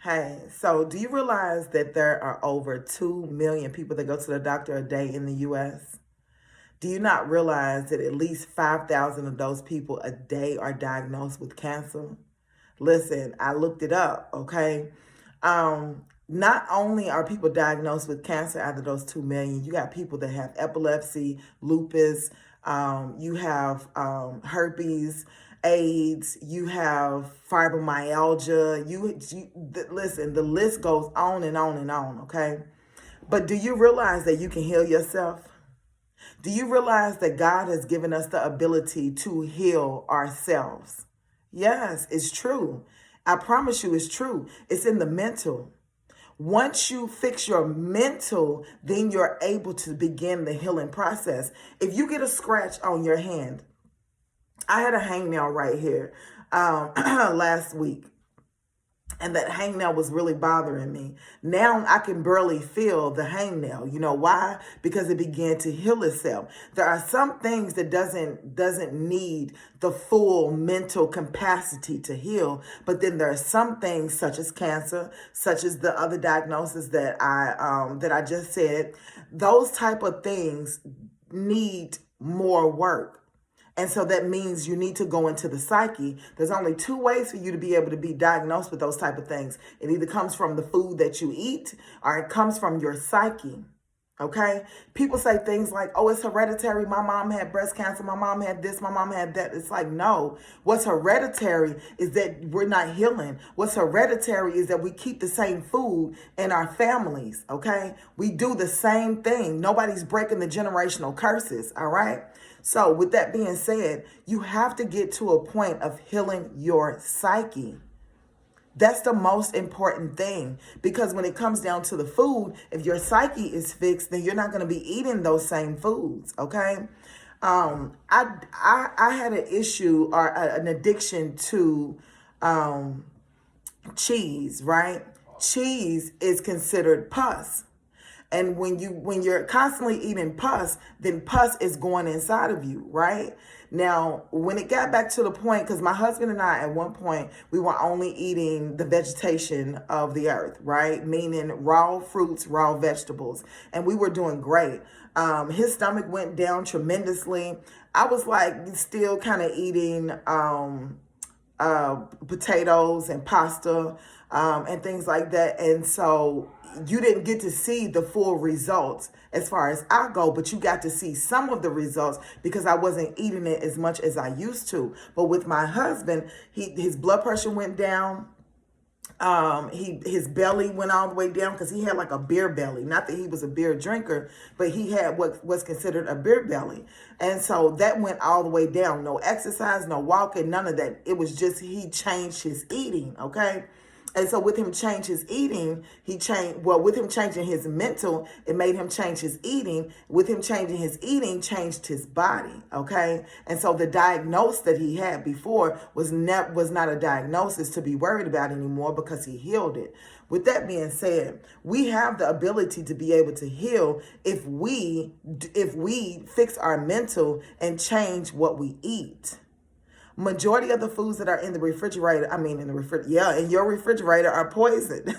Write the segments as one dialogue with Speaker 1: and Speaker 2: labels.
Speaker 1: Hey, so do you realize that there are over 2 million people that go to the doctor a day in the US? Do you not realize that at least 5,000 of those people a day are diagnosed with cancer? Listen, I looked it up, okay? Not only are people diagnosed with cancer out of those 2 million, you got people that have epilepsy, lupus, you have herpes, AIDS, you have fibromyalgia. Listen, the list goes on and on and on, okay? But do you realize that you can heal yourself? Do you realize that God has given us the ability to heal ourselves? Yes, it's true. I promise you it's true. It's in the mental. Once you fix your mental, then you're able to begin the healing process. If you get a scratch on your hand, I had a hangnail right here last week, and that hangnail was really bothering me. Now I can barely feel the hangnail. You know why? Because it began to heal itself. There are some things that doesn't need the full mental capacity to heal, but then there are some things such as cancer, such as the other diagnosis that I just said. Those type of things need more work. And so that means you need to go into the psyche. There's only two ways for you to be able to be diagnosed with those type of things. It either comes from the food that you eat or it comes from your psyche. Okay? People say things like, oh, it's hereditary. My mom had breast cancer. My mom had this. My mom had that. It's like, no. What's hereditary is that we're not healing. What's hereditary is that we keep the same food in our families. Okay? We do the same thing. Nobody's breaking the generational curses. All right? So with that being said, you have to get to a point of healing your psyche. That's the most important thing, because when it comes down to the food, if your psyche is fixed, then you're not going to be eating those same foods. Okay. I had an issue or an addiction to cheese, right? Cheese is considered pus. And when you're constantly eating pus, then pus is going inside of you, right? Now, when it got back to the point, because my husband and I, at one point, we were only eating the vegetation of the earth, right? Meaning raw fruits, raw vegetables. And we were doing great. His stomach went down tremendously. I was like still kind of eating potatoes and pasta and things like that. And so you didn't get to see the full results as far as I go, but you got to see some of the results because I wasn't eating it as much as I used to. But with my husband, his blood pressure went down. His belly went all the way down because he had like a beer belly. Not that he was a beer drinker, but he had what was considered a beer belly. And so that went all the way down. No exercise, no walking, none of that. It was just he changed his eating, okay? And so with him change his eating, with him changing his mental, it made him change his eating. With him changing his eating, changed his body, okay? And so the diagnosis that he had before was not a diagnosis to be worried about anymore because he healed it. With that being said, we have the ability to be able to heal if we fix our mental and change what we eat. Majority of the foods that are in the refrigerator, in your refrigerator are poisoned.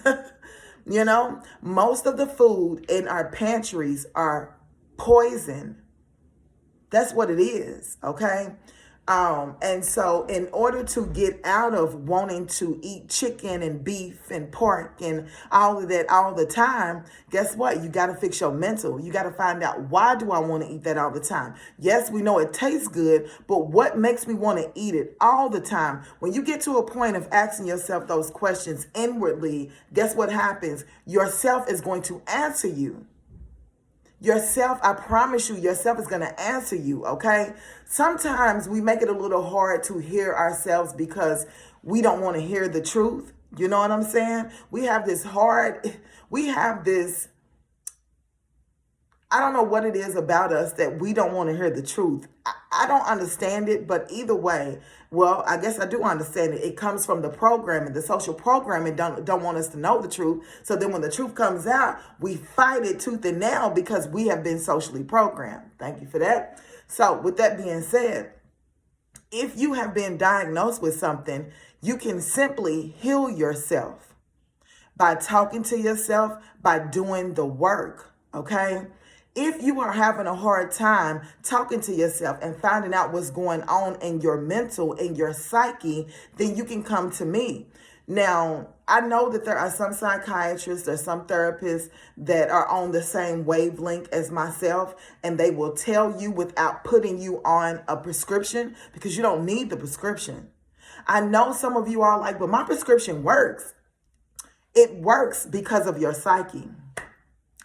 Speaker 1: Most of the food in our pantries are poison. That's what it is, okay? And so in order to get out of wanting to eat chicken and beef and pork and all of that all the time, guess what? You got to fix your mental. You got to find out, why do I want to eat that all the time? Yes, we know it tastes good, but what makes me want to eat it all the time? When you get to a point of asking yourself those questions inwardly, guess what happens? Yourself is going to answer you. Yourself, I promise you, yourself is going to answer you, okay? Sometimes we make it a little hard to hear ourselves because we don't want to hear the truth. You know what I'm saying? We have this, I don't know what it is about us that we don't want to hear the truth. I don't understand it, but either way, well, I guess I do understand it. It comes from the programming, the social programming don't want us to know the truth. So then when the truth comes out, we fight it tooth and nail because we have been socially programmed. Thank you for that. So with that being said, if you have been diagnosed with something, you can simply heal yourself. by talking to yourself, by doing the work, okay? If you are having a hard time talking to yourself and finding out what's going on in your mental, in your psyche, then you can come to me. Now, I know that there are some psychiatrists or some therapists that are on the same wavelength as myself, and they will tell you without putting you on a prescription, because you don't need the prescription. I know some of you are like, but my prescription works. It works because of your psyche.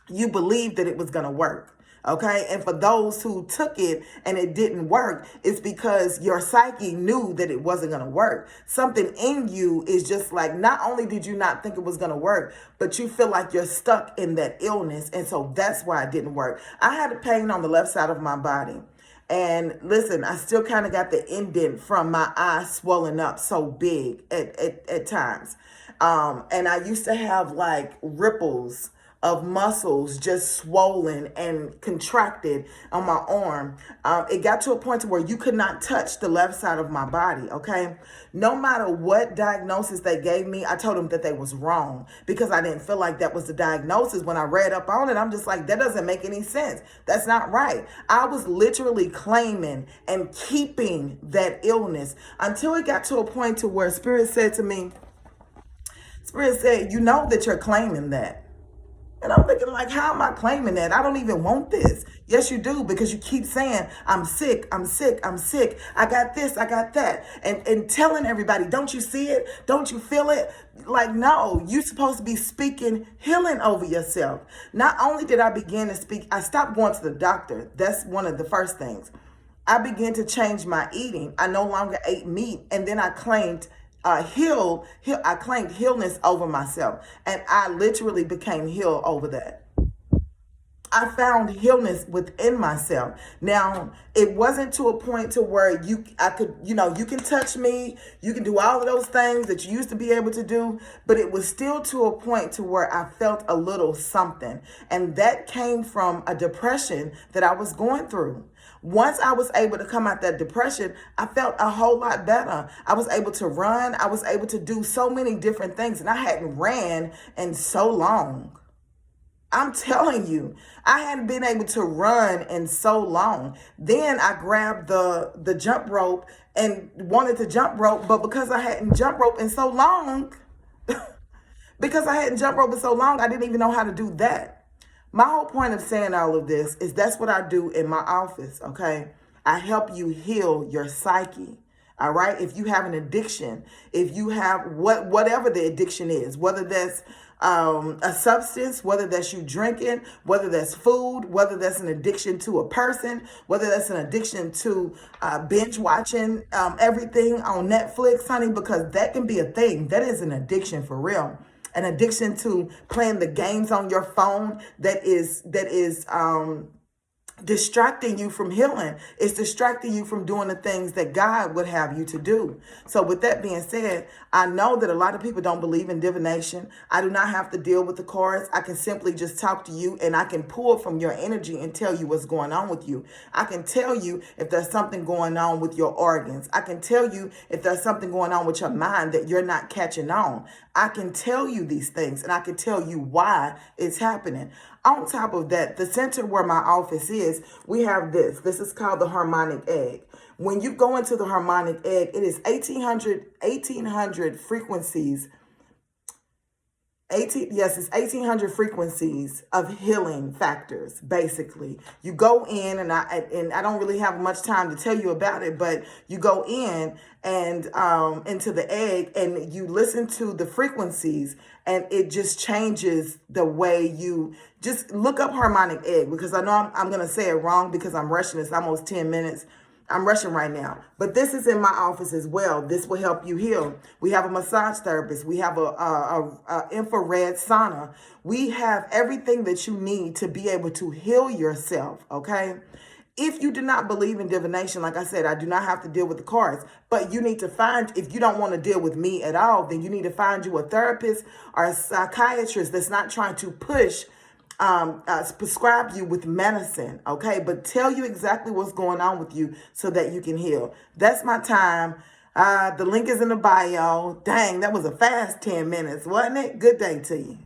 Speaker 1: You believed that it was going to work. Okay. And for those who took it and it didn't work, it's because your psyche knew that it wasn't going to work. Something in you is just like, not only did you not think it was going to work, but you feel like you're stuck in that illness. And so that's why it didn't work. I had a pain on the left side of my body. And listen, I still kind of got the indent from my eye swelling up so big at times. And I used to have like ripples of muscles just swollen and contracted on my arm. It got to a point to where you could not touch the left side of my body, okay? No matter what diagnosis they gave me, I told them that they was wrong because I didn't feel like that was the diagnosis. When I read up on it, I'm just like, that doesn't make any sense. That's not right. I was literally claiming and keeping that illness until it got to a point to where Spirit said to me, Spirit said, you know that you're claiming that. And I'm thinking like, how am I claiming that? I don't even want this. Yes, you do, because you keep saying, I'm sick, I'm sick, I'm sick. I got this, I got that. And telling everybody, don't you see it? Don't you feel it? Like, no, you're supposed to be speaking healing over yourself. Not only did I begin to speak, I stopped going to the doctor. That's one of the first things. I began to change my eating. I no longer ate meat. And then I claimed I claimed healness over myself, and I literally became healed over that. I found healness within myself. Now, it wasn't to a point to where you can touch me, you can do all of those things that you used to be able to do, but it was still to a point to where I felt a little something. And that came from a depression that I was going through. Once I was able to come out that depression, I felt a whole lot better. I was able to run. I was able to do so many different things, and I hadn't ran in so long. I'm telling you, I hadn't been able to run in so long. Then I grabbed the jump rope and wanted to jump rope, but because I hadn't jump rope in so long, I didn't even know how to do that. My whole point of saying all of this is that's what I do in my office, okay? I help you heal your psyche, all right? If you have an addiction, if you have whatever the addiction is, whether that's a substance, whether that's you drinking, whether that's food, whether that's an addiction to a person, whether that's an addiction to binge watching everything on Netflix, honey, because that can be a thing. That is an addiction for real. An addiction to playing the games on your phone that is distracting you from healing. It's distracting you from doing the things that God would have you to do. So with that being said, I know that a lot of people don't believe in divination. I do not have to deal with the cards. I can simply just talk to you, and I can pull from your energy and tell you what's going on with you. I can tell you if there's something going on with your organs. I can tell you if there's something going on with your mind that you're not catching on. I can tell you these things, and I can tell you why it's happening. On top of that, the center where my office is, we have this. This is called the harmonic egg. When you go into the harmonic egg, it is 1,800 frequencies. It's 1,800 frequencies of healing factors, basically. You go in, and I don't really have much time to tell you about it, but you go in and into the egg, and you listen to the frequencies, and it just changes the way you just look up harmonic egg, because I know I'm going to say it wrong because I'm rushing. It's almost 10 minutes. I'm rushing right now, but this is in my office as well. This will help you heal. We have a massage therapist. We have a infrared sauna. We have everything that you need to be able to heal yourself, okay? If you do not believe in divination, like I said, I do not have to deal with the cards, but you need to find, if you don't want to deal with me at all, then you need to find you a therapist or a psychiatrist that's not trying to push prescribe you with medicine, okay? But tell you exactly what's going on with you so that you can heal. That's my time. The link is in the bio. Dang, that was a fast 10 minutes, wasn't it? Good day to you.